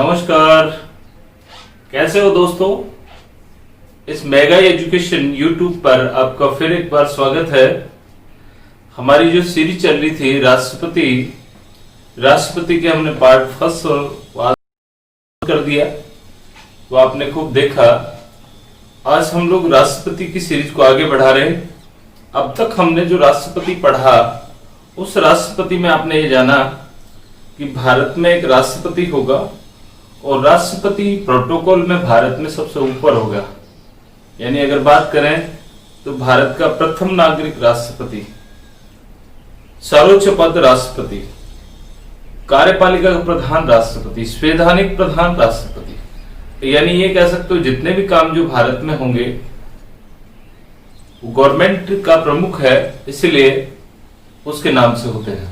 नमस्कार, कैसे हो दोस्तों। इस मेगा एजुकेशन यूट्यूब पर आपका फिर एक बार स्वागत है। हमारी जो सीरीज चल रही थी राष्ट्रपति के हमने पार्ट फर्स्ट कर दिया, तो आपने खूब देखा। आज हम लोग राष्ट्रपति की सीरीज को आगे बढ़ा रहे हैं। अब तक हमने जो राष्ट्रपति पढ़ा, उस राष्ट्रपति में आपने ये जाना कि भारत में एक राष्ट्रपति होगा और राष्ट्रपति प्रोटोकॉल में भारत में सबसे ऊपर होगा। यानी अगर बात करें तो भारत का प्रथम नागरिक राष्ट्रपति, सर्वोच्च पद राष्ट्रपति, कार्यपालिका का प्रधान राष्ट्रपति, संवैधानिक प्रधान राष्ट्रपति। यानी ये कह सकते हो जितने भी काम जो भारत में होंगे गवर्नमेंट का प्रमुख है, इसलिए उसके नाम से होते हैं।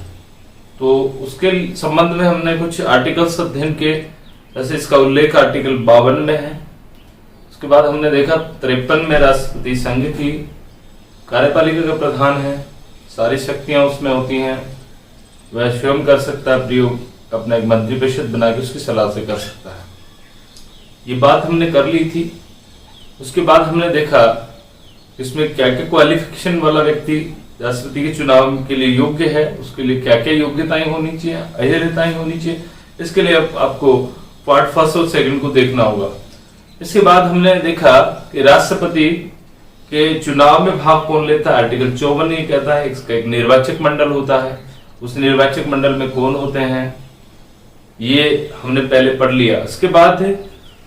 तो उसके संबंध में हमने कुछ आर्टिकल्स अध्ययन के, जैसे इसका उल्लेख आर्टिकल 52 में है। उसके बाद हमने देखा 53 में राष्ट्रपति संघ की कार्यपालिका का प्रधान है, सारी शक्तियां उसमें होती हैं, वह स्वयं कर सकता है प्रयोग, अपना एक मंत्रिपरिषद बना के उसकी सलाह से कर सकता है। ये बात हमने कर ली थी। उसके बाद हमने देखा इसमें क्या क्या क्वालिफिकेशन वाला व्यक्ति राष्ट्रपति के चुनाव के लिए योग्य है, उसके लिए क्या क्या योग्यताएं होनी चाहिए, अयोग्यताएं होनी चाहिए। इसके लिए आपको पार्ट फर्स्ट और सेकंड को देखना होगा। इसके बाद हमने देखा कि राष्ट्रपति के चुनाव में भाग कौन लेता है। आर्टिकल 54 ये कहता है इसका एक निर्वाचक मंडल होता है। उस निर्वाचक मंडल में कौन होते हैं ये हमने पहले पढ़ लिया। इसके बाद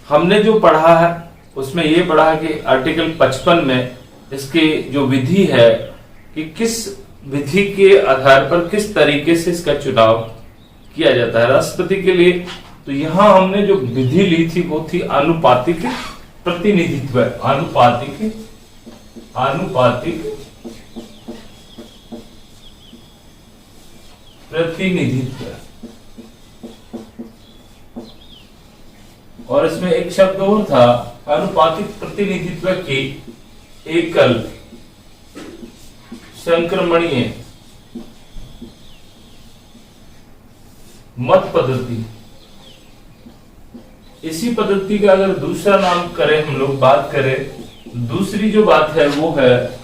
हमने जो पढ़ा है उसमें ये पढ़ा कि आर्टिकल 55 में इसकी जो विधि है कि किस विधि के आधार पर किस तरीके से इसका चुनाव किया जाता है राष्ट्रपति के लिए। तो यहां हमने जो विधि ली थी वो थी आनुपातिक प्रतिनिधित्व। आनुपातिक प्रतिनिधित्व, और इसमें एक शब्द और था, आनुपातिक प्रतिनिधित्व की एकल संक्रमणीय मत पद्धति। इसी पद्धति का अगर दूसरा नाम करें, हम लोग बात करें, दूसरी जो बात है वो है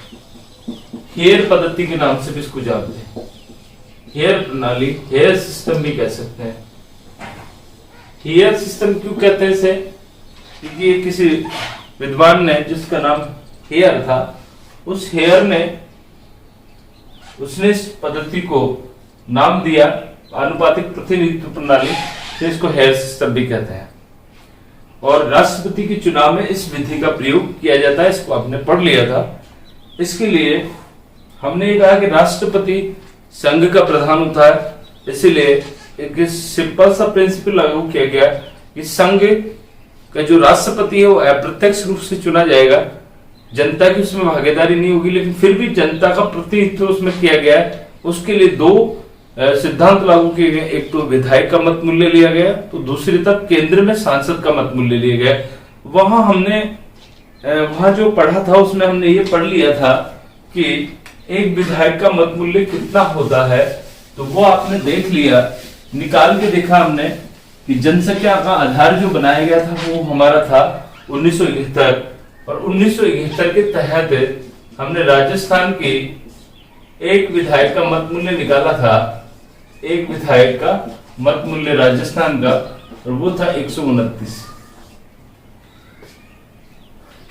हेयर पद्धति के नाम से भी इसको जानते हैं। हेयर प्रणाली, हेयर सिस्टम भी कह सकते हैं। हेयर सिस्टम क्यों कहते हैं इसे? क्योंकि ये किसी विद्वान ने, जिसका नाम हेयर था, उस हेयर ने उसने इस पद्धति को नाम दिया आनुपातिक प्रतिनिधित्व प्रणाली, तो इसको हेयर सिस्टम भी कहते हैं। और राष्ट्रपति के चुनाव में इस विधि का प्रयोग किया जाता है, इसको आपने पढ़ लिया था। इसके लिए हमने ये कहा कि राष्ट्रपति संघ का प्रधान होता है, इसीलिए एक सिंपल सा प्रिंसिपल लागू किया गया कि संघ का जो राष्ट्रपति है वो अप्रत्यक्ष रूप से चुना जाएगा। जनता की उसमें भागीदारी नहीं होगी, लेकिन फिर भी जनता का प्रतिनिधित्व उसमें किया गया है। उसके लिए दो सिद्धांत लागू किए गए। एक तो विधायक का मत मूल्य लिया गया, तो दूसरी तरफ केंद्र में सांसद का मत मूल्य लिया गया। वहां जो पढ़ा था उसमें हमने ये पढ़ लिया था कि एक विधायक का मत मूल्य कितना होता है, तो वो आपने देख लिया, निकाल के देखा हमने कि जनसंख्या का आधार जो बनाया गया था वो हमारा था 1971, और 1971 के तहत हमने राजस्थान की एक विधायक का मत मूल्य निकाला था। एक विधायक का मत मूल्य राजस्थान का, और वो था 129।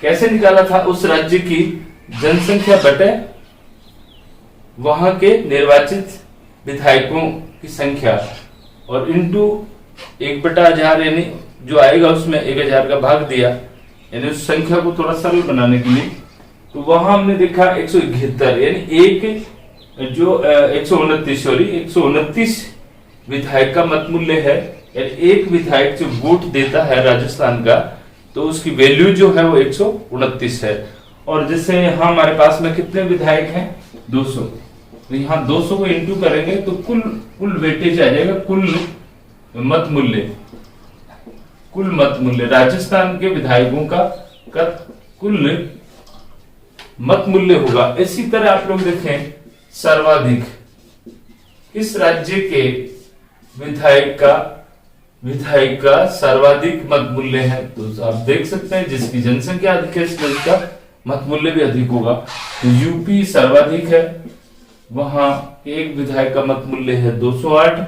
कैसे निकाला था? उस राज्य की जनसंख्या बटे वहां के निर्वाचित विधायकों की संख्या, और इंटू 1/1000, यानी जो आएगा उसमें 1000 का भाग दिया, यानी उस संख्या को थोड़ा सरल बनाने के लिए। तो वहां हमने देखा 171, यानी एक जो 129 विधायक का मत मूल्य है। यानी एक विधायक जो वोट देता है राजस्थान का, तो उसकी वैल्यू जो है वो 129 है। और जैसे यहाँ हमारे पास में कितने विधायक हैं? 200। तो यहाँ 200 को इंटू करेंगे तो कुल वेटेज आ जाएगा, कुल मत मूल्य राजस्थान के विधायकों का कुल मत मूल्य होगा। इसी तरह आप लोग देखें, सर्वाधिक किस राज्य के विधायक का विधायक का सर्वाधिक मत मूल्य है। तो आप देख सकते हैं जिसकी जनसंख्या अधिक है इसका मत मूल्य भी अधिक होगा। तो यूपी सर्वाधिक है, वहां एक विधायक का मत मूल्य है 208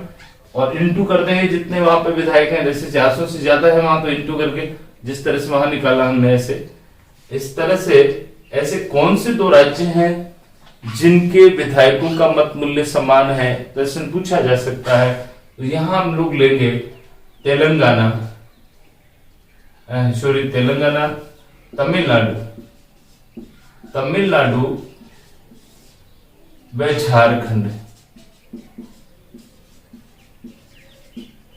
और इंटू कर देंगे जितने वहां पे विधायक हैं, जैसे 400 से ज्यादा है वहां तो इंटू करके जिस तरह से वहां निकाला हमने ऐसे इस तरह से। ऐसे कौन से दो राज्य हैं जिनके विधायकों का मत मूल्य समान है, प्रश्न पूछा जा सकता है। तो यहां हम लोग लेंगे तेलंगाना, तमिलनाडु व झारखंड।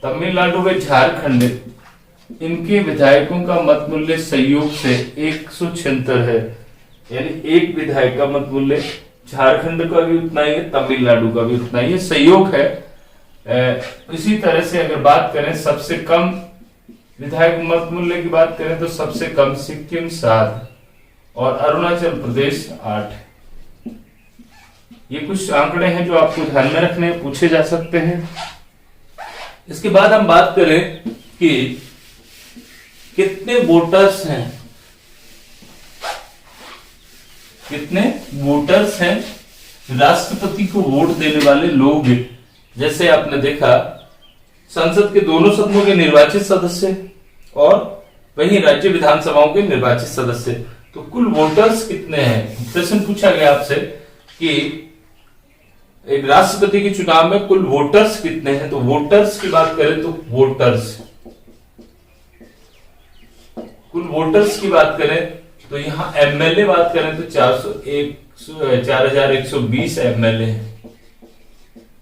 तमिलनाडु व झारखंड इनके विधायकों का मत मूल्य संयोग से 176 है, यानी एक विधायक का मत मूल्य झारखंड का भी उतना ही है, तमिलनाडु का भी उतना ही है, संयोग है। इसी तरह से अगर बात करें सबसे कम विधायक मत मूल्य की बात करें तो सबसे कम सिक्किम 7 और अरुणाचल प्रदेश 8। ये कुछ आंकड़े हैं जो आपको ध्यान में रखने पूछे जा सकते हैं। इसके बाद हम बात करें कि कितने वोटर्स हैं, कितने वोटर्स हैं राष्ट्रपति को वोट देने वाले लोग। जैसे आपने देखा संसद के दोनों सदनों के निर्वाचित सदस्य और वहीं राज्य विधानसभाओं के निर्वाचित सदस्य, तो कुल वोटर्स कितने हैं। प्रश्न पूछा गया आपसे कि एक राष्ट्रपति के चुनाव में कुल वोटर्स कितने हैं। तो वोटर्स की बात करें तो कुल वोटर्स की बात करें तो यहाँ एमएलए बात करें तो 4120 एमएलए हैं।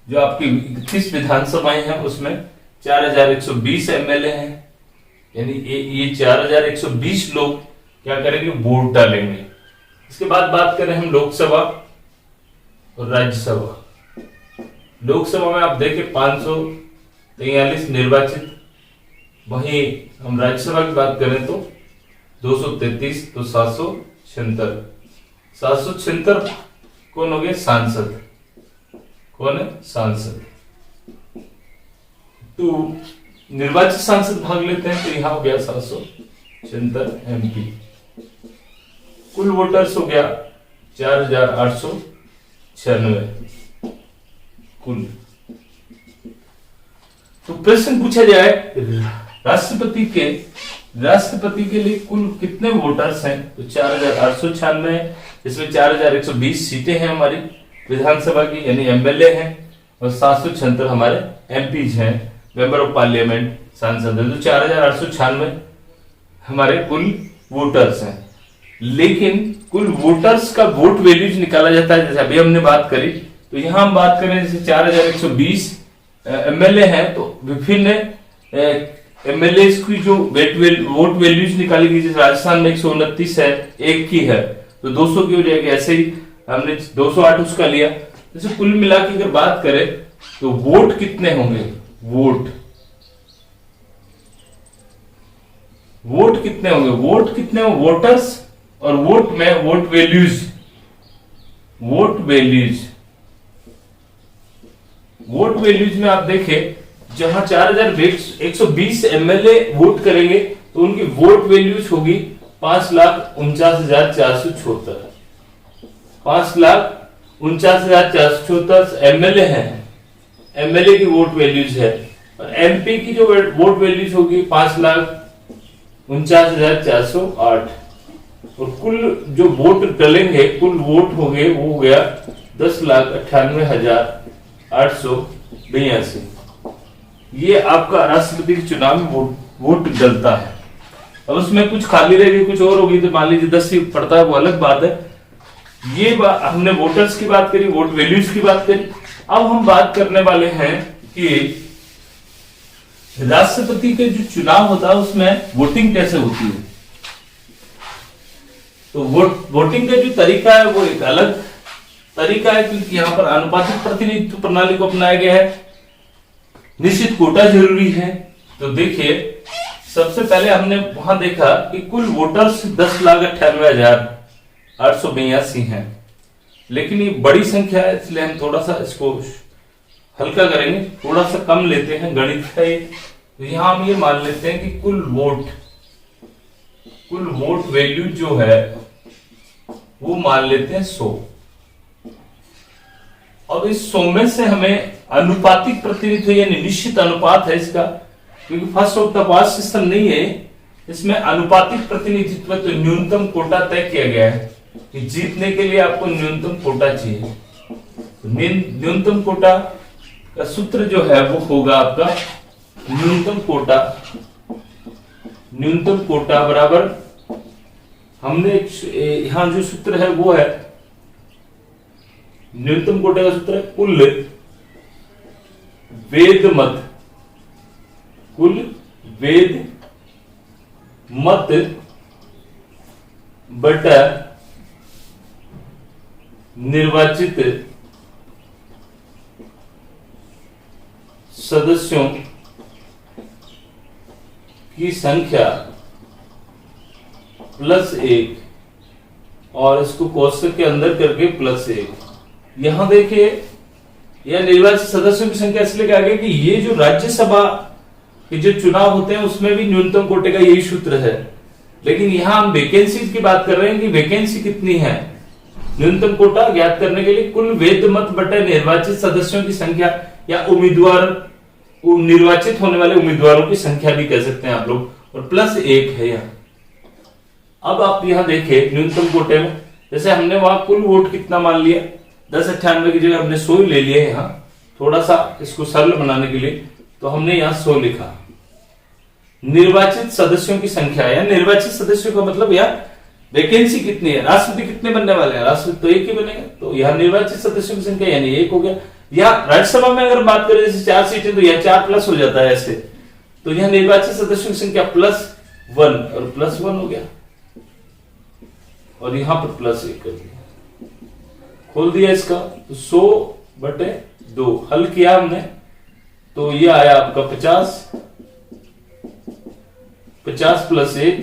जो आपकी 31 विधानसभाएं हैं उसमें 4120 एमएलए हैं, यानी ये 4120 लोग क्या करेंगे, वोट डालेंगे। इसके बाद बात करें हम लोकसभा और राज्यसभा। लोकसभा में आप देखें 543 निर्वाचित, वहीं हम राज्यसभा की बात करें तो 233, तो 776 कौन हो गए, सांसद। कौन है, सांसद। तो निर्वाचित सांसद भाग लेते हैं तो यहां हो गया 776 एमपी। कुल वोटर्स हो गया 4896 कुल। तो प्रश्न पूछा जाए राष्ट्रपति के लिए कुल कितने वोटर्स हैं, तो 4896, इसमें 4120 सीटें हैं हमारी विधानसभा की, यानी एमएलए हैं, और 776 हमारे एमपीज हैं, मेंबर ऑफ पार्लियामेंट, सांसद है। तो 4896 हमारे कुल वोटर्स हैं। लेकिन कुल वोटर्स का वोट वैल्यूज निकाला जाता है, जैसे अभी हमने बात करी। तो यहां हम बात करें जैसे 4120 एमएलए हैं, तो विभिन्न एमएलए की जो वोट वैल्यूज निकाली गई, जैसे राजस्थान में 129 है, एक की है, तो 200 की हो जाएगी। ऐसे ही हमने 208 उसका लिया। जैसे कुल मिला के अगर बात करें तो वोट कितने होंगे, वोट कितने होंगे, वोटर्स और वोट में वोट वैल्यूज में आप देखें जहां 4120 एमएलए वोट करेंगे तो उनकी वोट वैल्यूज होगी 5,49,474। 5,49,474 एमएलए हैं, एमएलए की वोट वैल्यूज है। और एमपी की जो वोट वैल्यूज होगी 5,49,408। और कुल जो वोट डलेंगे, कुल वोट हो गए, वो हो गया 10,98,882। ये आपका राष्ट्रपति के चुनाव में वोट डलता है। अब उसमें कुछ खाली रहेगी, कुछ और होगी, तो मान लीजिए 10 ही पड़ता है, वो अलग बात है। ये हमने वोटर्स की बात करी, वोट वैल्यूज की बात करी। अब हम बात करने वाले हैं कि राष्ट्रपति के जो चुनाव होता है उसमें वोटिंग कैसे होती है। तो वोटिंग का जो तरीका है वो एक अलग तरीका है, क्योंकि यहाँ पर आनुपातिक प्रतिनिधित्व प्रणाली को अपनाया गया है। निश्चित कोटा जरूरी है। तो देखिए सबसे पहले हमने वहां देखा कि कुल वोटर्स 10,98,882 हैं, लेकिन ये बड़ी संख्या है, इसलिए हम थोड़ा सा इसको हल्का करेंगे, थोड़ा सा कम लेते हैं, गणित है तो यहां हम ये मान लेते हैं कि कुल वोट वैल्यू जो है वो मान लेते हैं 100। अब इस 100 में से हमें अनुपातिक प्रतिनिधित्व यानी निश्चित अनुपात है इसका, क्योंकि first of the pass system नहीं है, इसमें अनुपातिक प्रतिनिधित्व तो न्यूनतम कोटा तय किया गया है कि जीतने के लिए आपको न्यूनतम कोटा चाहिए। न्यूनतम कोटा का सूत्र जो है वो होगा आपका न्यूनतम कोटा बराबर, हमने यहां जो सूत्र है वो है न्यूनतम कोटा का सूत्र है कुल वेद मत बटा निर्वाचित सदस्यों की संख्या +1 और इसको कोष्टक के अंदर करके +1। यहां देखिए यह निर्वाचित सदस्यों की संख्या इसलिए कहा गया कि ये जो राज्यसभा के जो चुनाव होते हैं उसमें भी न्यूनतम कोटे का यही सूत्र है, लेकिन यहां हम वैकेंसी की बात कर रहे हैं कि वैकेंसी कितनी है। न्यूनतम कोटा ज्ञात करने के लिए कुल वेद मत बटे निर्वाचित सदस्यों की संख्या या निर्वाचित होने वाले उम्मीदवारों की संख्या भी कह सकते हैं आप लोग, और +1 है यहाँ। अब आप यहां देखिए न्यूनतम कोटे में जैसे हमने वहां कुल वोट कितना मान लिया 1098 की जगह हमने 100 ले लिया। यहाँ थोड़ा सा इसको सरल बनाने के लिए तो हमने यहाँ 100 लिखा। निर्वाचित सदस्यों की संख्या या निर्वाचित सदस्यों का मतलब यार वैकेंसी कितनी है, राष्ट्रपति कितने बनने वाले हैं, राष्ट्रपति तो एक ही बनेगा, तो यहाँ निर्वाचित सदस्यों की संख्या यानी 1 हो गया। या राज्यसभा में अगर बात करें जैसे 4 सीटें तो यह 4+ हो जाता है ऐसे, तो यहाँ निर्वाचित सदस्यों की संख्या +1 और +1 हो गया, और यहां पर +1 कर दिया, खोल दिया इसका, तो 100/2 हल किया हमने, तो ये आया आपका 50 + 1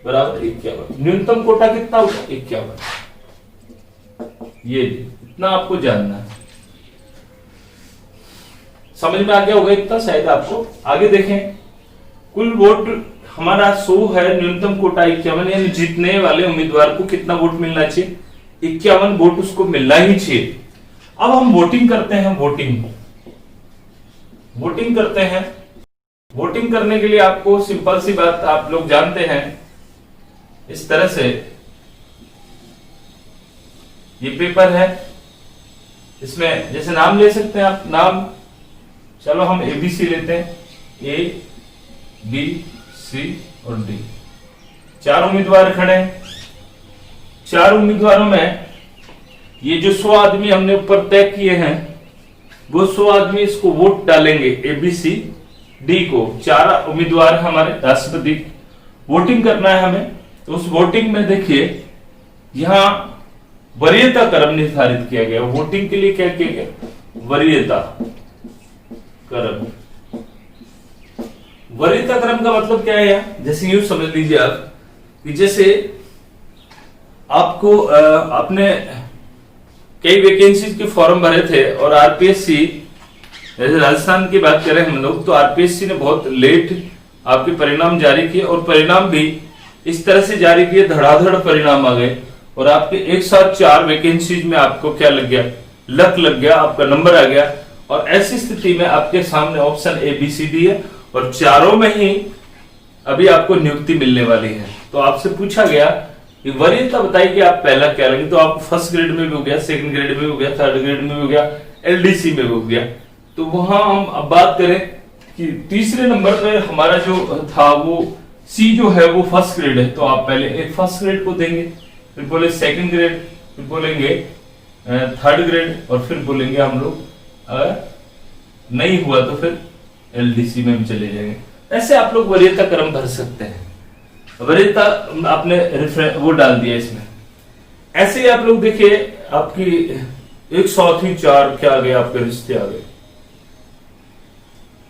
बराबर 51। न्यूनतम कोटा कितना होगा 51। ये इतना आपको जानना है, समझ में आ गया होगा इतना शायद आपको। आगे देखें, कुल वोट हमारा 100 है, न्यूनतम कोटा 51, यानी जीतने वाले उम्मीदवार को कितना वोट मिलना चाहिए 51 वोट उसको मिलना ही चाहिए। अब हम वोटिंग करते हैं, वोटिंग करते हैं। वोटिंग करने के लिए आपको सिंपल सी बात आप लोग जानते हैं, इस तरह से ये पेपर है, इसमें जैसे नाम ले सकते हैं आप, नाम चलो हम ABC लेते हैं, A B C और D, 4 उम्मीदवार खड़े हैं। 4 उम्मीदवारों में ये जो 100 आदमी हमने ऊपर तय किए हैं वो 100 आदमी इसको वोट डालेंगे ABC D को। 4 उम्मीदवार हमारे राष्ट्रपति, वोटिंग करना है हमें। तो उस वोटिंग में देखिए यहां वरीयता क्रम निर्धारित किया गया। वोटिंग के लिए क्या किया गया, वरीयता क्रम। वरीयता क्रम का मतलब क्या है, जैसे यूं समझ लीजिए आप कि जैसे आपको आपने कई वैकेंसीज के फॉर्म भरे थे और आरपीएससी, जैसे राजस्थान की बात करें हम लोग, तो आरपीएससी ने बहुत लेट आपके परिणाम जारी किए, और परिणाम भी इस तरह से जारी किए, धड़ाधड़ परिणाम आ गए, और आपके एक साथ 4 वैकेंसीज में आपको क्या लग गया, लक लग गया, आपका नंबर आ गया। और ऐसी स्थिति में आपके सामने ऑप्शन ABCD है, और चारों में ही अभी आपको नियुक्ति मिलने वाली है। तो आपसे पूछा गया कि वरीयता बताइए कि आप पहला क्या लेंगे, तो आप फर्स्ट ग्रेड में भी हो गया, सेकंड ग्रेड में भी हो गया, थर्ड ग्रेड में भी हो गया, LDC में भी हो गया। तो वहां हम अब बात करें कि तीसरे नंबर पर हमारा जो था वो C जो है वो फर्स्ट ग्रेड है, तो आप पहले एक फर्स्ट ग्रेड को देंगे, फिर बोले सेकंड ग्रेड, फिर बोलेंगे थर्ड ग्रेड, और फिर बोलेंगे हम लोग नहीं हुआ तो फिर LDC में भी चले जाएंगे। ऐसे आप लोग वरीयता क्रम भर सकते हैं। वरीयता आपने वो डाल दिया इसमें। ऐसे ही आप लोग देखिए आपकी एक साथ ही 4 क्या आ गए, आपके रिश्ते आ गए,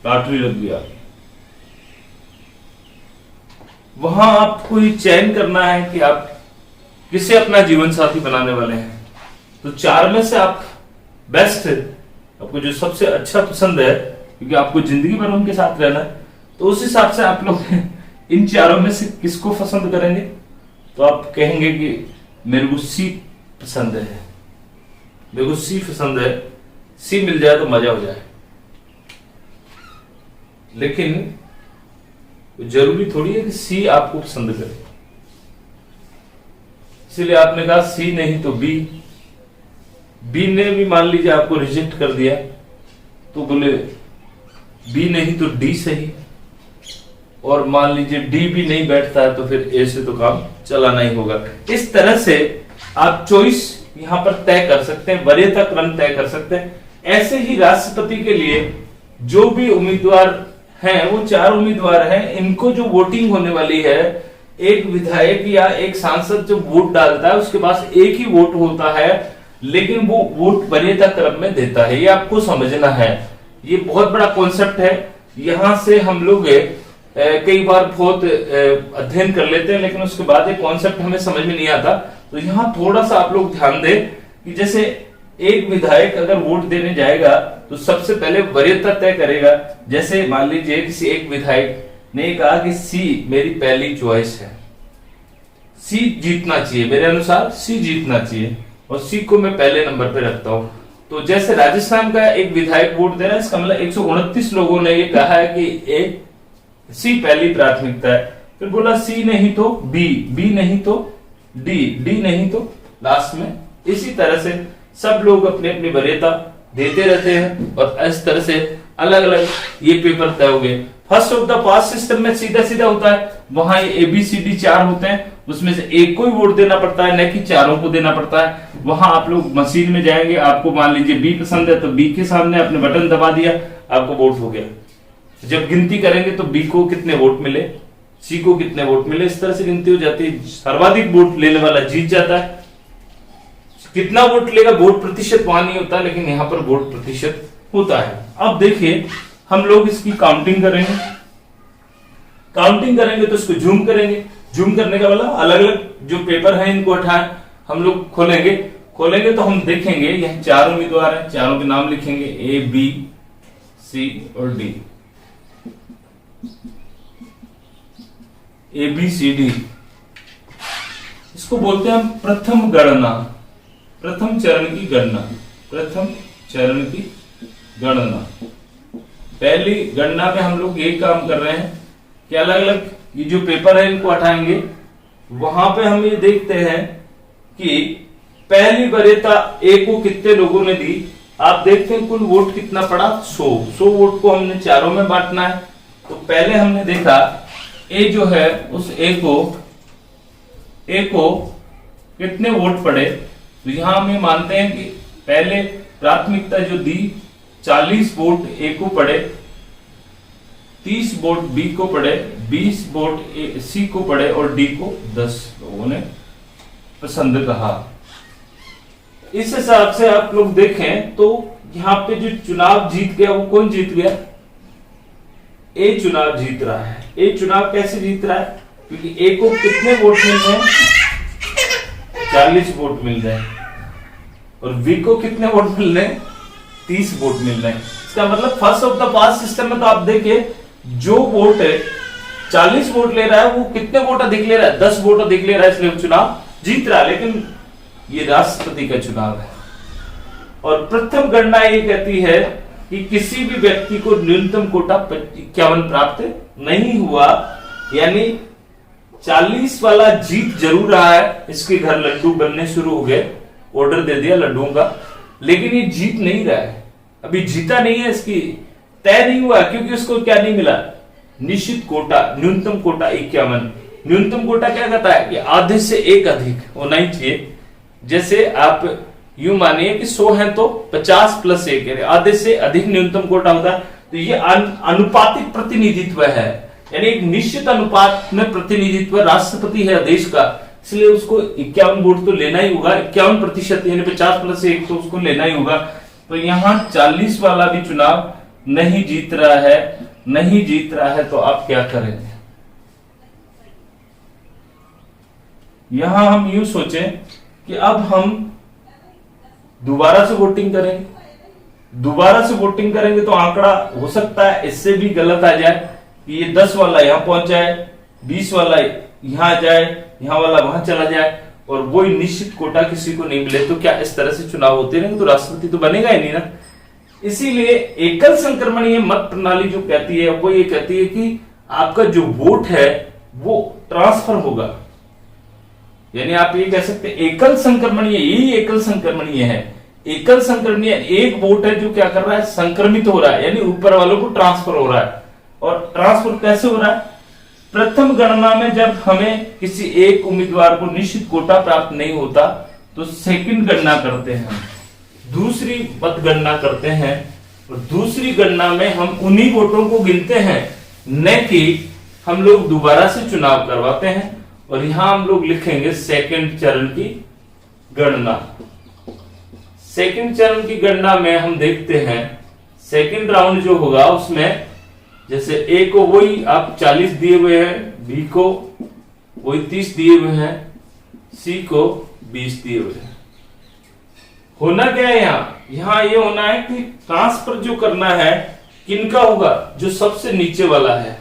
लॉटरी लग गया। वहां आपको ये चयन करना है कि आप किसे अपना जीवन साथी बनाने वाले हैं। तो 4 में से आप बेस्ट, आपको जो सबसे अच्छा पसंद है, क्योंकि आपको जिंदगी भर उनके साथ रहना है, तो उस हिसाब से आप लोग इन चारों में से किसको पसंद करेंगे? तो आप कहेंगे कि मेरे को सी पसंद है, मेरे को सी पसंद है, सी मिल जाए तो मजा हो जाए। लेकिन जरूरी थोड़ी है कि सी आपको पसंद करे, इसलिए आपने कहा सी नहीं तो बी। बी ने भी मान लीजिए आपको रिजेक्ट कर दिया, तो बोले बी नहीं तो डी सही, और मान लीजिए डी भी नहीं बैठता है तो फिर ए से तो काम चलाना ही होगा। इस तरह से आप चॉइस यहां पर तय कर सकते हैं, वरीयता क्रम तय कर सकते हैं। ऐसे ही राष्ट्रपति के लिए जो भी उम्मीदवार हैं, वो 4 उम्मीदवार हैं, इनको जो वोटिंग होने वाली है, एक विधायक या एक सांसद जो वोट डालता है उसके पास एक ही वोट होता है, लेकिन वो वोट वरीयता क्रम में देता है। ये आपको समझना है, ये बहुत बड़ा कॉन्सेप्ट है। यहां से हम लोग कई बार बहुत अध्ययन कर लेते हैं, लेकिन उसके बाद ये कॉन्सेप्ट हमें समझ में नहीं आता। तो यहाँ थोड़ा सा आप लोग ध्यान दें कि जैसे एक विधायक अगर वोट देने जाएगा तो सबसे पहले वरीयता तय करेगा। जैसे मान लीजिए किसी एक विधायक ने कहा कि सी मेरी पहली चॉइस है, सी जीतना चाहिए, मेरे अनुसार सी जीतना चाहिए, और सी को मैं पहले नंबर पे रखता हूं। तो जैसे राजस्थान का एक विधायक वोट दे रहा है, इसका मतलब 129 लोगों ने ये कहा है कि ए सी पहली प्राथमिकता है। फिर बोला सी नहीं तो बी, बी नहीं तो डी, डी नहीं तो लास्ट में। इसी तरह से सब लोग अपनी अपनी वरीयता देते रहते हैं, और इस तरह से अलग अलग ये पेपर तय हो गए। First of the pass system में सीधा सीधा होता है, वहां ए बी सी डी 4 होते हैं, उसमें से एक को ही वोट देना पड़ता है, न कि चारों को देना पड़ता है। वहां आप लोग मशीन में जाएंगे, आपको मान लीजिए बी पसंद है तो बी के सामने आपने बटन दबा दिया, आपको वोट हो गया। जब गिनती करेंगे तो बी को कितने वोट मिले, सी को कितने वोट मिले, इस तरह से गिनती हो जाती है। सर्वाधिक वोट लेने वाला जीत जाता है। कितना वोट लेगा, वोट प्रतिशत वहां नहीं होता, लेकिन यहां पर वोट प्रतिशत होता है। अब देखिए हम लोग इसकी काउंटिंग करेंगे, काउंटिंग करेंगे तो इसको जूम करेंगे। जूम करने का मतलब अलग अलग जो पेपर है इनको उठाएं, हम लोग खोलेंगे। खोलेंगे तो हम देखेंगे यह 4 उम्मीदवार हैं, चारों के नाम लिखेंगे, ए बी सी और D, A B C D. इसको बोलते हैं हम प्रथम गणना, प्रथम चरण की गणना, प्रथम चरण की गणना। पहली गणना में हम लोग ये काम कर रहे हैं कि अलग अलग ये जो पेपर है इनको हटाएंगे। वहां पे हम ये देखते हैं कि पहली वरीयता ए को कितने लोगों ने दी। आप देखते हैं कुल वोट कितना पड़ा, 100 वोट को हमने चारों में बांटना है। तो पहले हमने देखा ए जो है उस ए को कितने वोट पड़े। तो यहां हम ये मानते हैं कि पहले प्राथमिकता जो दी 40 वोट ए को पड़े, 30 वोट बी को पड़े, 20 वोट सी को पड़े और डी को 10 लोगों ने पसंद कहा। इस हिसाब से आप लोग देखें तो यहाँ पे जो चुनाव जीत गया वो कौन जीत गया, ए चुनाव जीत रहा है। ए चुनाव कैसे जीत रहा है, क्योंकि ए को कितने वोट मिल रहे हैं, 40 वोट मिल रहे हैं, और बी को कितने वोट मिल रहे हैं, 30 वोट मिल रहे हैं। इसका मतलब first of the pass system में तो आप देखिए जो वोट 40 वोट ले रहा है वो कितने वोट अधिक ले रहा है, 10 वोट अधिक ले रहा है, इसलिए चुनाव जीत रहा है। लेकिन ये राष्ट्रपति का चुनाव है, और प्रथम गणना ये कहती है कि किसी भी व्यक्ति को न्यूनतम कोटा 51 प्राप्त नहीं हुआ, यानी 40 वाला जीत जरूर रहा है। इसके घर लड्डू बनने शुरू हो गए, ऑर्डर दे दिया लड्डुओं का, लेकिन ये जीत नहीं रहा है, अभी जीता नहीं है, इसकी तय नहीं हुआ, क्योंकि उसको क्या नहीं मिला, निश्चित कोटा, न्यूनतम कोटा 51। न्यूनतम कोटा क्या कहता है कि आधे से एक अधिक होना ही चाहिए। जैसे आप यूं मानिए कि 100 है तो 50 + 1 है, आधे से अधिक न्यूनतम कोटा होता है। तो ये अनुपातिक प्रतिनिधित्व है, यानी एक निश्चित अनुपात में प्रतिनिधित्व राष्ट्रपति है देश का, इसलिए उसको 51 वोट तो लेना ही होगा, 51% यानी 50 + 1 तो उसको लेना ही होगा। तो यहाँ 40 वाला भी चुनाव नहीं जीत रहा है, नहीं जीत रहा है, तो आप क्या करेंगे। यहां हम यूं सोचें कि अब हम दोबारा से वोटिंग करेंगे, दोबारा से वोटिंग करेंगे तो आंकड़ा हो सकता है इससे भी गलत आ जाए, कि ये 10 वाला यहाँ पहुंच जाए, 20 वाला यहाँ जाए, यहाँ वाला वहां चला जाए, और वही निश्चित कोटा किसी को नहीं मिले, तो क्या इस तरह से चुनाव होते रहेंगे तो राष्ट्रपति तो बनेगा ही नहीं ना। इसीलिए एकल संक्रमणीय मत प्रणाली जो कहती है वो ये कहती है कि आपका जो वोट है वो ट्रांसफर होगा, यानी आप ये कह सकते हैं एकल संक्रमणीय, यही एकल संक्रमणीय है। एकल संक्रमणीय एक वोट है जो क्या कर रहा है, संक्रमित हो रहा है, यानी ऊपर वालों को ट्रांसफर हो रहा है। और ट्रांसफर कैसे हो रहा है, प्रथम गणना में जब हमें किसी एक उम्मीदवार को निश्चित कोटा प्राप्त नहीं होता तो सेकंड गणना करते हैं, दूसरी मतगणना करते हैं, और दूसरी गणना में हम उन्हीं वोटों को गिनते हैं, न कि हम लोग दोबारा से चुनाव करवाते हैं। और यहां हम लोग लिखेंगे सेकंड चरण की गणना। सेकंड चरण की गणना में हम देखते हैं सेकंड राउंड जो होगा उसमें जैसे ए को वही आप 40 दिए हुए हैं, बी को वही 30 दिए हुए हैं, सी को 20 दिए हुए हैं। होना क्या है यहाँ ये होना है कि ट्रांसफर जो करना है किनका होगा, जो सबसे नीचे वाला है।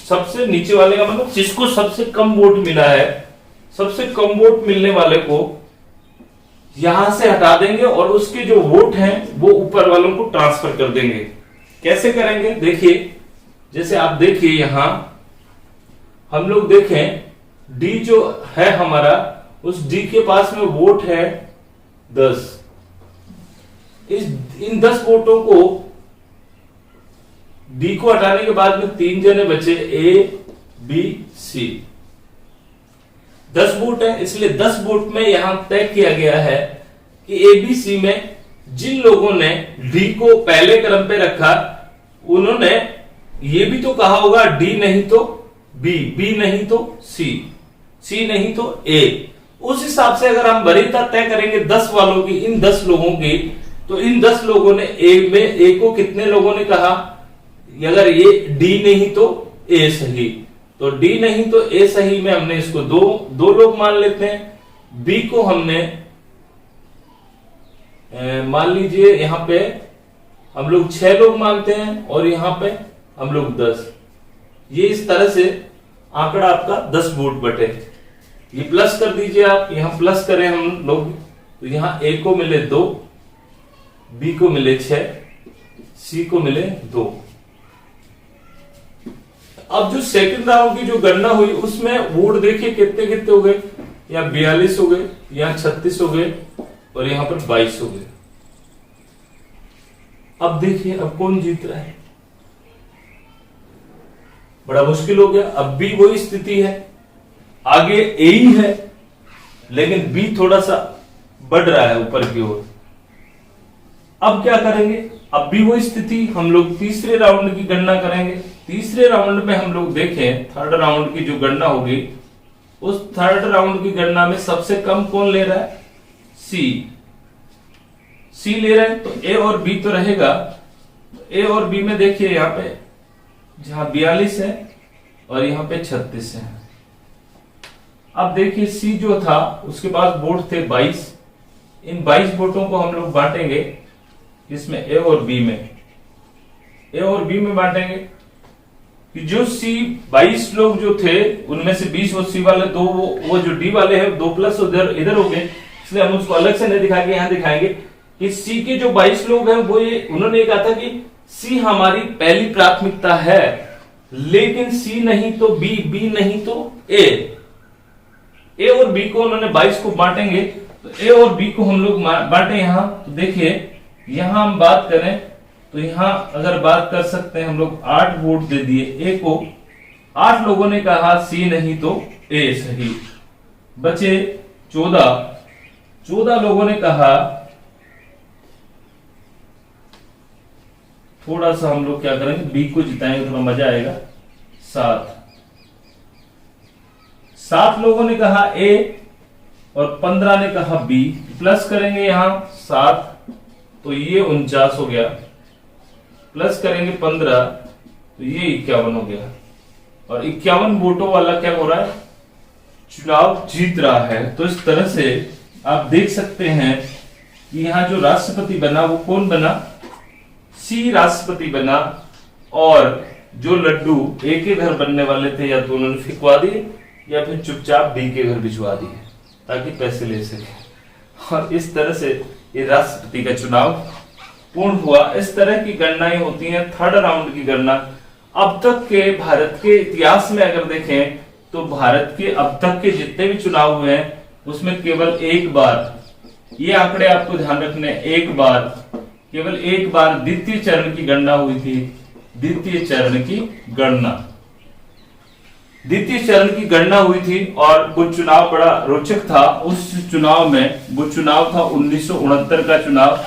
सबसे नीचे वाले का मतलब जिसको सबसे कम वोट मिला है, सबसे कम वोट मिलने वाले को यहां से हटा देंगे और उसके जो वोट हैं वो ऊपर वालों को ट्रांसफर कर देंगे। कैसे करेंगे देखिए, जैसे आप देखिए यहां हम लोग देखें डी जो है हमारा, उस डी के पास में वोट है 10। इन 10 वोटों को डी को हटाने के बाद में 3 जने बचे, ए बी सी। 10 वोट है, इसलिए 10 वोट में यहां तय किया गया है कि ए बी सी में जिन लोगों ने डी को पहले क्रम पे रखा उन्होंने ये भी तो कहा होगा डी नहीं तो बी, बी नहीं तो सी, सी नहीं तो ए। उस हिसाब से अगर हम वरीयता तय करेंगे 10 वालों की, इन 10 लोगों की, तो इन 10 लोगों ने ए को कितने लोगों ने कहा, अगर ये डी नहीं तो ए सही, तो डी नहीं तो ए सही में हमने इसको दो लोग मान लेते हैं। बी को हमने मान लीजिए यहां पे हम लोग 6 लोग मानते हैं और यहां पे हम लोग 10। ये इस तरह से आंकड़ा आपका 10 वोट बटे। ये प्लस कर दीजिए आप, यहां प्लस करें हम लोग तो यहां ए को मिले 2, बी को मिले 6, सी को मिले 2। अब जो सेकंड राउंड की जो गणना हुई उसमें वोट देखिए कितने कितने हो गए, यहाँ 42 हो गए, यहाँ 36 हो गए और यहाँ पर 22 हो गए। अब देखिए अब कौन जीत रहा है, बड़ा मुश्किल हो गया। अब भी वही स्थिति है, आगे ए ही है लेकिन बी थोड़ा सा बढ़ रहा है ऊपर की ओर। अब क्या करेंगे, अब भी वही स्थिति, हम लोग तीसरे राउंड की गणना करेंगे। तीसरे राउंड में हम लोग देखें थर्ड राउंड की जो गणना होगी, उस थर्ड राउंड की गणना में सबसे कम कौन ले रहा है, सी ले रहा है, तो ए और बी तो रहेगा। ए और बी में देखिए यहाँ पे जहां 42 है और यहाँ पे 36 है। अब देखिए सी जो था उसके पास वोट थे 22, इन 22 वोटों को हम लोग बांटेंगे इसमें ए और बी में, ए और बी में बांटेंगे कि जो सी 22 लोग जो थे उनमें से 20 वो सी वाले, 2 वो जो डी वाले हैं 2 प्लस इधर हो गए, इसलिए हम उसको अलग से नहीं दिखा के यहाँ दिखाएंगे कि सी के जो 22 लोग हैं वो ये उन्होंने कहा था कि सी हमारी पहली प्राथमिकता है, लेकिन सी नहीं तो बी, बी नहीं तो ए और बी को उन्होंने 22 को बांटेंगे, तो ए और बी को हम लोग बांटे यहां। तो देखिए यहां हम बात करें तो यहां अगर बात कर सकते हैं हम लोग 8 वोट दे दिए ए को, 8 लोगों ने कहा सी नहीं तो ए सही, बचे 14 लोगों ने कहा, थोड़ा सा हम लोग क्या करेंगे बी को जिताएंगे, थोड़ा मजा आएगा। 7 लोगों ने कहा ए और 15 ने कहा बी, प्लस करेंगे यहां 7 तो ये 49 हो गया, प्लस करेंगे 15 तो ये 51 हो गया, और 51 वोटों वाला क्या हो रहा है, चुनाव जीत रहा है। तो इस तरह से आप देख सकते हैं कि यहां जो राष्ट्रपति बना वो कौन बना, सी राष्ट्रपति बना, और जो लड्डू ए के घर बनने वाले थे या तो उन्होंने फिकवा दिए या फिर चुपचाप बी के घर भिजवा दिए ताकि पैसे ले सके। और इस तरह से ये राष्ट्रपति का चुनाव पूर्ण हुआ। इस तरह की गणनाएं होती हैं, थर्ड राउंड की गणना। अब तक के भारत के इतिहास में अगर देखें तो भारत के अब तक के जितने भी चुनाव हुए हैं उसमें केवल एक बार, ये आंकड़े आपको ध्यान रखने, एक बार, केवल एक बार द्वितीय चरण की गणना हुई थी। द्वितीय चरण की गणना हुई थी और वो चुनाव बड़ा रोचक था। उस चुनाव में, वो चुनाव था 1969 का चुनाव।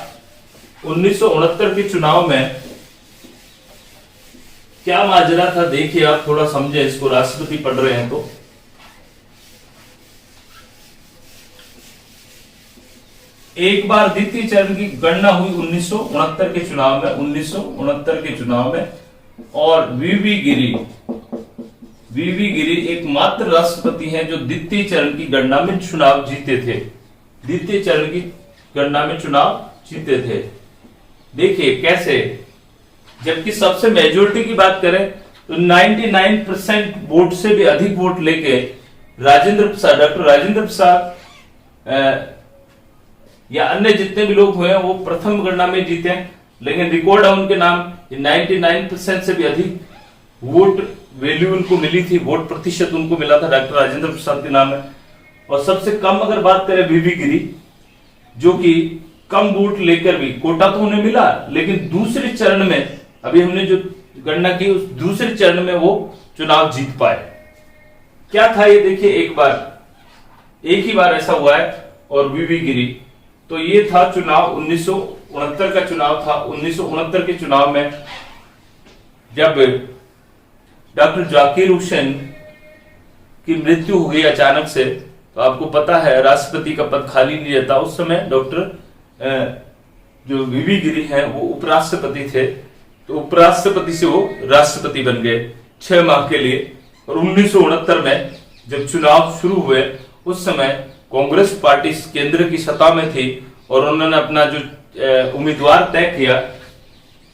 1969 के चुनाव में क्या माजरा था देखिए, आप थोड़ा समझे इसको, राष्ट्रपति पढ़ रहे हैं तो। एक बार द्वितीय चरण की गणना हुई 1969 के चुनाव में, 1969 के चुनाव में, और वीवी गिरी एकमात्र राष्ट्रपति हैं जो द्वितीय चरण की गणना में चुनाव जीते थे। द्वितीय चरण की गणना में चुनाव जीते थे। देखिए कैसे, जबकि सबसे मेजोरिटी की बात करें तो 99% वोट से भी अधिक वोट लेके डॉक्टर राजेंद्र प्रसाद या अन्य जितने भी लोग हुए हैं वो प्रथम गणना में जीते हैं, लेकिन रिकॉर्ड है उनके नाम। 99% से भी अधिक वोट वैल्यू उनको मिली थी, वोट प्रतिशत उनको मिला था, डॉक्टर राजेंद्र प्रसाद के नाम है। और सबसे कम अगर बात करें वीवी गिरी, जो कि कम वोट लेकर भी, कोटा तो उन्हें मिला, लेकिन दूसरे चरण में, अभी हमने जो गणना की उस दूसरे चरण में वो चुनाव जीत पाए। क्या था ये देखिए, एक ही बार ऐसा हुआ है। और वीवी गिरी, तो ये था चुनाव 1969 का चुनाव था। 1969 के चुनाव में जब डॉक्टर जाकिर हुसैन की मृत्यु हो गई अचानक से, तो आपको पता है राष्ट्रपति का पद खाली नहीं रहता। उस समय डॉक्टर जो वीवी गिरी हैं वो उपराष्ट्रपति थे, तो उपराष्ट्रपति से वो राष्ट्रपति बन गए 6 माह के लिए। और 1969 में जब चुनाव शुरू हुए उस समय कांग्रेस पार्टी केंद्र की सत्ता में थी और उन्होंने अपना जो उम्मीदवार तय किया,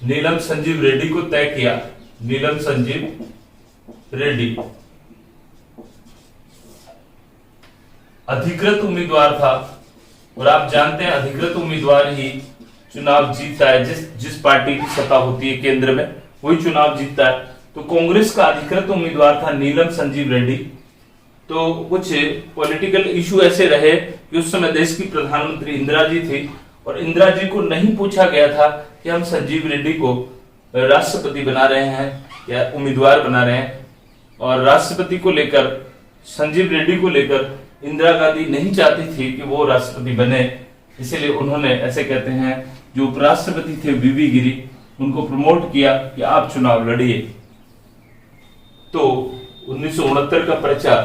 नीलम संजीव रेड्डी को तय किया। नीलम संजीव रेड्डी अधिकृत उम्मीदवार था, और आप जानते हैं अधिकृत उम्मीदवार ही चुनाव जीतता है। जिस पार्टी की सत्ता होती है केंद्र में वही चुनाव जीतता है। तो कांग्रेस का अधिकृत उम्मीदवार था नीलम संजीव रेड्डी। तो कुछ पॉलिटिकल इशू ऐसे रहे कि उस समय देश की प्रधानमंत्री इंदिरा जी थी, और इंदिरा जी को नहीं पूछा गया था कि हम संजीव रेड्डी को राष्ट्रपति बना रहे हैं या उम्मीदवार बना रहे हैं। और राष्ट्रपति को लेकर, संजीव रेड्डी को लेकर इंदिरा गांधी नहीं चाहती थी कि वो राष्ट्रपति बने, इसलिए उन्होंने, ऐसे कहते हैं, जो उपराष्ट्रपति थे वीवी गिरी, उनको प्रमोट किया कि आप चुनाव लड़िए। तो 1969 का पर्चा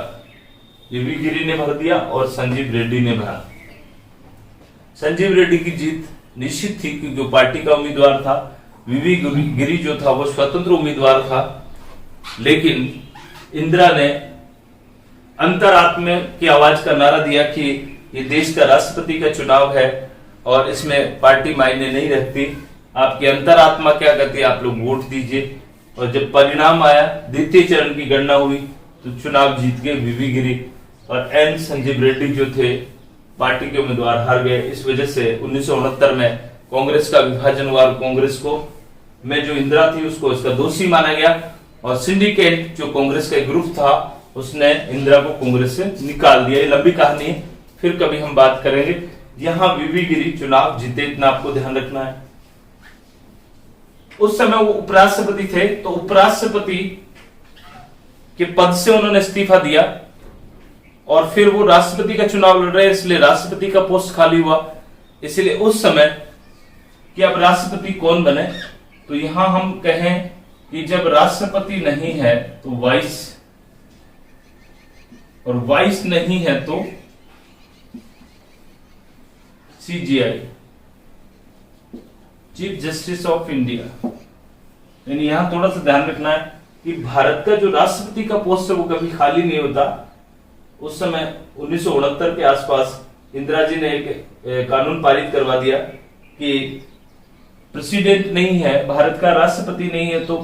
वीवी गिरी ने भर दिया और संजीव रेड्डी ने भरा। संजीव रेड्डी की जीत निश्चित थी कि जो पार्टी का उम्मीदवार था, वीवी गिरी जो था वो स्वतंत्र उम्मीदवार था। लेकिन इंदिरा ने अंतरात्मा की आवाज का नारा दिया कि ये देश का राष्ट्रपति का चुनाव है और इसमें पार्टी मायने नहीं रखती, आपकी अंतरात्मा क्या कहती है, आप लोग वोट दीजिए। और जब परिणाम आया, द्वितीय चरण की गणना हुई, तो चुनाव जीत गए वीवी गिरी, और एन संजीव रेड्डी जो थे पार्टी के उम्मीदवार हार गए। इस वजह से 1969 में कांग्रेस का विभाजन हुआ। कांग्रेस को में जो इंदिरा थी उसको इसका दोषी माना गया, और सिंडिकेट जो कांग्रेस का एक ग्रुप था उसने इंदिरा को कांग्रेस से निकाल दिया। ये लंबी कहानी है, फिर कभी हम बात करेंगे। यहां वीवी गिरी चुनाव जीते, इतना आपको ध्यान रखना है। उस समय वो उपराष्ट्रपति थे, तो उपराष्ट्रपति के पद से उन्होंने इस्तीफा दिया और फिर वो राष्ट्रपति का चुनाव लड़ रहे, इसलिए राष्ट्रपति का पोस्ट खाली हुआ। इसलिए उस समय कि अब राष्ट्रपति कौन बने, तो यहां हम कहें कि जब राष्ट्रपति नहीं है तो वाइस, और वाइस नहीं है तो CGI, chief justice of India. यानी यहां थोड़ा सा ध्यान रखना है कि भारत का जो राष्ट्रपति का पोस्ट है वो कभी खाली नहीं होता। उस समय 1969 के आसपास इंदिरा जी ने एक कानून पारित करवा दिया कि प्रेसिडेंट नहीं है, भारत का राष्ट्रपति नहीं है, तो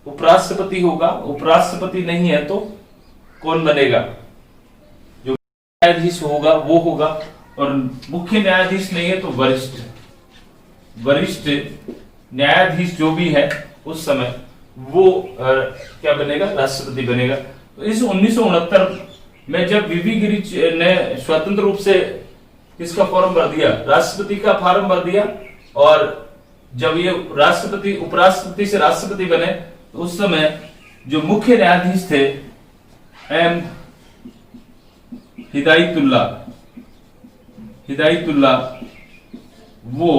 उपराष्ट्रपति होगा, उपराष्ट्रपति नहीं है तो कौन बनेगा, जो न्यायाधीश होगा वो होगा, और मुख्य न्यायाधीश नहीं है तो वरिष्ठ न्यायाधीश जो भी है उस समय वो क्या बनेगा, राष्ट्रपति बनेगा। तो इस 1969 में जब वीवी गिरी ने स्वतंत्र रूप से किसका फॉर्म भर दिया, राष्ट्रपति का फॉर्म भर दिया, और जब ये राष्ट्रपति उपराष्ट्रपति से राष्ट्रपति बने तो उस समय जो मुख्य न्यायाधीश थे एम हिदायतुल्ला वो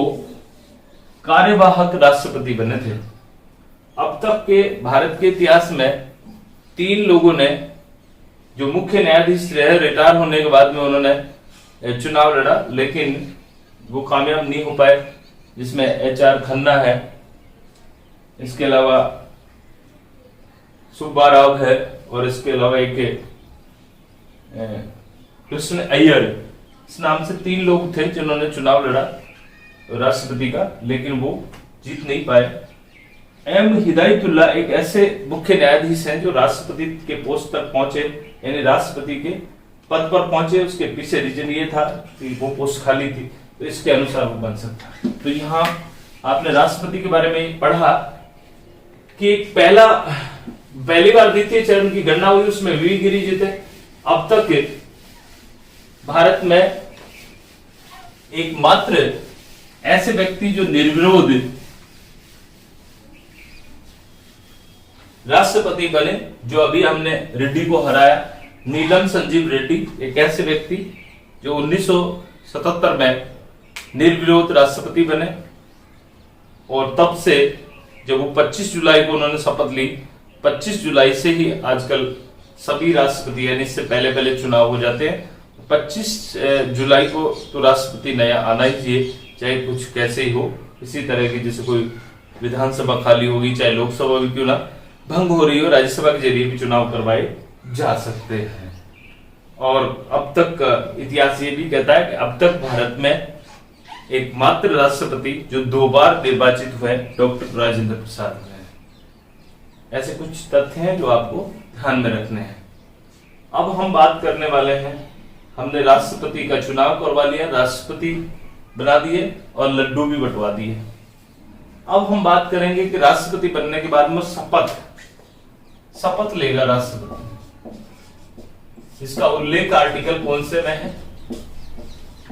कार्यवाहक राष्ट्रपति बने थे। अब तक के भारत के इतिहास में 3 लोगों ने जो मुख्य न्यायाधीश रहे, रिटायर होने के बाद में उन्होंने चुनाव लड़ा, लेकिन वो कामयाब नहीं हो पाए, जिसमें HR खन्ना है, इसके अलावा सुब्बा राव है, और इसके अलावा एक कृष्ण अय्यर, इस नाम से 3 लोग थे जिन्होंने चुनाव लड़ा राष्ट्रपति का, लेकिन वो जीत नहीं पाए। एम हिदायतुल्ला एक ऐसे मुख्य न्यायाधीश हैं जो राष्ट्रपति के पोस्ट तक पहुंचे, यानी राष्ट्रपति के पद पर पहुंचे। उसके पीछे रीजन ये था कि वो पोस्ट खाली थी, तो इसके अनुसार वो बन सकता। तो यहाँ आपने राष्ट्रपति के बारे में पढ़ा कि पहली बार द्वितीय चरण की गणना हुई, उसमें वीवी गिरी जीते। अब तक भारत में एकमात्र ऐसे व्यक्ति जो निर्विरोध राष्ट्रपति बने, जो अभी हमने रेड्डी को हराया, नीलम संजीव रेड्डी, एक ऐसे व्यक्ति जो 1977 में निर्विरोध राष्ट्रपति बने, और तब से जब वो 25 जुलाई को उन्होंने शपथ ली, 25 जुलाई से ही आजकल सभी राष्ट्रपति, यानी इससे पहले चुनाव हो जाते हैं। 25 जुलाई को तो राष्ट्रपति नया आना ही चाहिए, चाहे कुछ कैसे ही हो। इसी तरह की जैसे कोई विधानसभा खाली होगी, चाहे लोकसभा भी क्यों ना भंग हो रही हो, राज्यसभा के जरिए भी चुनाव करवाए जा सकते हैं। और अब तक इतिहास ये भी कहता है कि अब तक भारत में एकमात्र राष्ट्रपति जो 2 बार निर्वाचित हुए डॉक्टर राजेंद्र प्रसाद हैं। ऐसे कुछ तथ्य हैं जो आपको ध्यान में रखने हैं। अब हम बात करने वाले हैं, हमने राष्ट्रपति का चुनाव करवा लिया, राष्ट्रपति बना दिए और लड्डू भी बंटवा दिए। अब हम बात करेंगे कि राष्ट्रपति बनने के बाद में शपथ लेगा राष्ट्रपति। इसका उल्लेख आर्टिकल कौन से में है,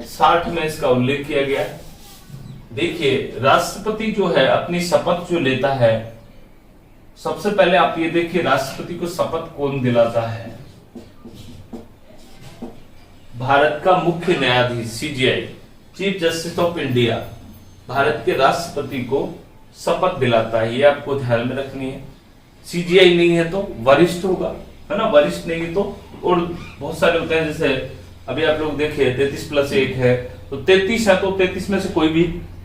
60 में इसका उल्लेख किया गया है। देखिए, राष्ट्रपति जो है अपनी शपथ जो लेता है, सबसे पहले आप ये देखिए राष्ट्रपति को शपथ कौन दिलाता है। भारत का मुख्य न्यायाधीश CJI, chief justice of India, Bharat के राष्ट्रपति को शपथ दिलाता है। ये आपको ध्यान में रखनी है। CJI नहीं है तो वरिष्ठ होगा, है ना, वरिष्ठ नहीं तो और बहुत सारे होते हैं, जैसे अभी आप लोग देखिए 33+1 है, तो 33 है, तो 33 में से कोई भी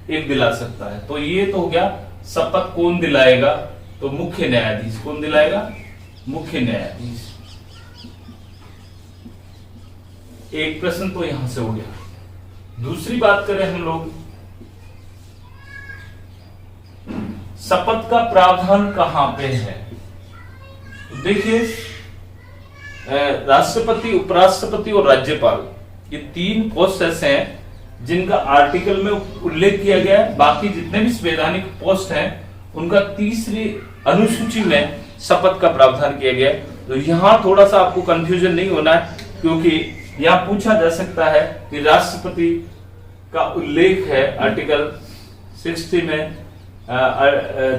एक दिला सकता है। तो ये तो हो गया शपथ कौन दिलाएगा, तो मुख्य न्यायाधीश। कौन दिलाएगा, मुख्य न्यायाधीश। एक प्रश्न तो यहां से हो गया। दूसरी बात करें हम लोग, शपथ का प्रावधान कहां पे है। तो देखिए, राष्ट्रपति, उपराष्ट्रपति और राज्यपाल, ये 3 पोस्ट ऐसे हैं जिनका आर्टिकल में उल्लेख किया गया है। बाकी जितने भी संवैधानिक पोस्ट हैं उनका 3री अनुसूची में शपथ का प्रावधान किया गया है। तो यहां थोड़ा सा आपको कंफ्यूजन नहीं होना है, क्योंकि यहां पूछा जा सकता है कि राष्ट्रपति का उल्लेख है आर्टिकल 60 में,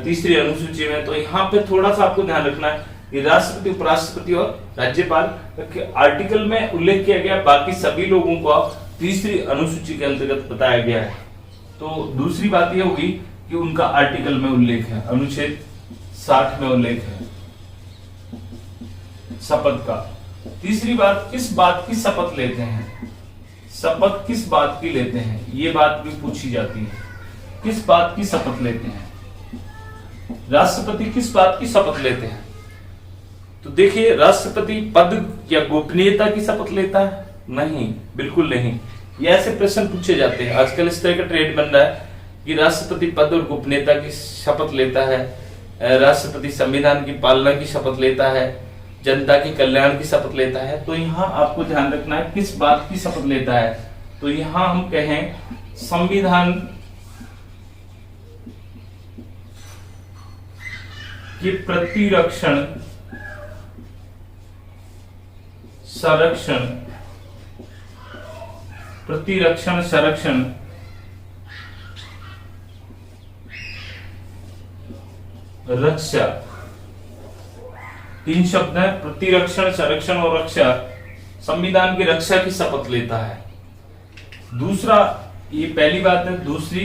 3री अनुसूची में। तो यहाँ पे थोड़ा सा आपको ध्यान रखना है कि राष्ट्रपति, उपराष्ट्रपति और राज्यपाल आर्टिकल में उल्लेख किया गया, बाकी सभी लोगों को 3री अनुसूची के अंतर्गत बताया गया है। तो दूसरी बात यह होगी कि उनका आर्टिकल में उल्लेख है, अनुच्छेद 60 में उल्लेख है शपथ का। तीसरी बात, किस बात की शपथ लेते हैं, शपथ किस बात की लेते हैं, ये बात भी पूछी जाती है। किस बात की शपथ लेते हैं, राष्ट्रपति किस बात की शपथ लेते हैं। तो देखिए, राष्ट्रपति पद या गोपनीयता की शपथ लेता है? नहीं, बिल्कुल नहीं। ये ऐसे प्रश्न पूछे जाते हैं, आजकल इस तरह का ट्रेंड बन रहा है कि राष्ट्रपति पद और गोपनीयता की शपथ लेता है, राष्ट्रपति संविधान की पालना की शपथ लेता है, जनता के कल्याण की शपथ लेता है। तो यहाँ आपको ध्यान रखना है किस बात की शपथ लेता है। तो यहाँ हम कहें संविधान के प्रतिरक्षण, संरक्षण, प्रतिरक्षण, संरक्षण, रक्षा, 3 शब्द हैं, प्रतिरक्षण, संरक्षण और रक्षा। संविधान की रक्षा की शपथ लेता है। दूसरा, ये पहली बात है। दूसरी,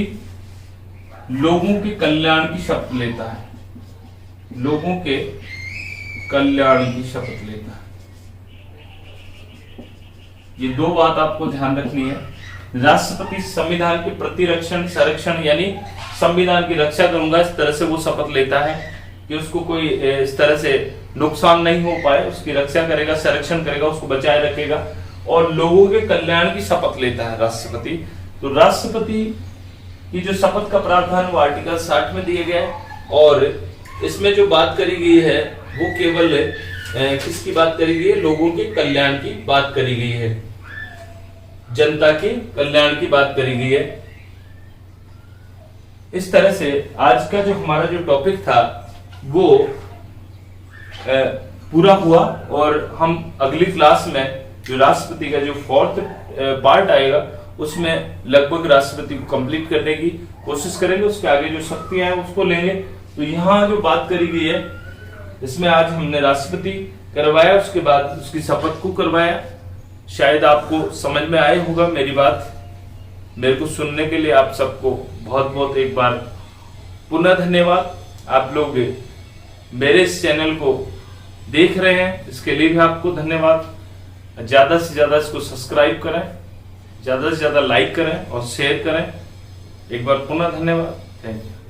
लोगों के कल्याण की शपथ लेता है, लोगों के कल्याण की शपथ लेता है। ये 2 बात आपको ध्यान रखनी है। राष्ट्रपति संविधान के प्रतिरक्षण, संरक्षण यानी संविधान की रक्षा करूंगा, इस तरह से वो शपथ लेता है कि उसको कोई इस तरह से नुकसान नहीं हो पाए, उसकी रक्षा करेगा, संरक्षण करेगा, उसको बचाए रखेगा। और लोगों के कल्याण की शपथ लेता है राष्ट्रपति। तो राष्ट्रपति की जो शपथ का प्रावधान वो आर्टिकल 60 में दिया गया है। और इसमें जो बात करी गई है वो केवल किसकी बात करी गई है? लोगों के कल्याण की बात करी गई है, जनता के कल्याण की बात करी गई है। इस तरह से आज का जो हमारा जो टॉपिक था वो पूरा हुआ। और हम अगली क्लास में जो राष्ट्रपति का जो 4th पार्ट आएगा उसमें लगभग राष्ट्रपति को कंप्लीट करने की कोशिश करेंगे। उसके आगे जो शक्तियां हैं उसको लेंगे। तो यहाँ जो बात करी गई है इसमें आज हमने राष्ट्रपति करवाया, उसके बाद उसकी शपथ को करवाया। शायद आपको समझ में आए होगा मेरी बात। मेरे को सुनने के लिए आप सबको बहुत बहुत एक बार पुनः धन्यवाद। आप लोग मेरे इस चैनल को देख रहे हैं, इसके लिए भी आपको धन्यवाद। ज्यादा से ज्यादा इसको सब्सक्राइब करें, ज्यादा से ज्यादा लाइक करें और शेयर करें। एक बार पुनः धन्यवाद। Thank you.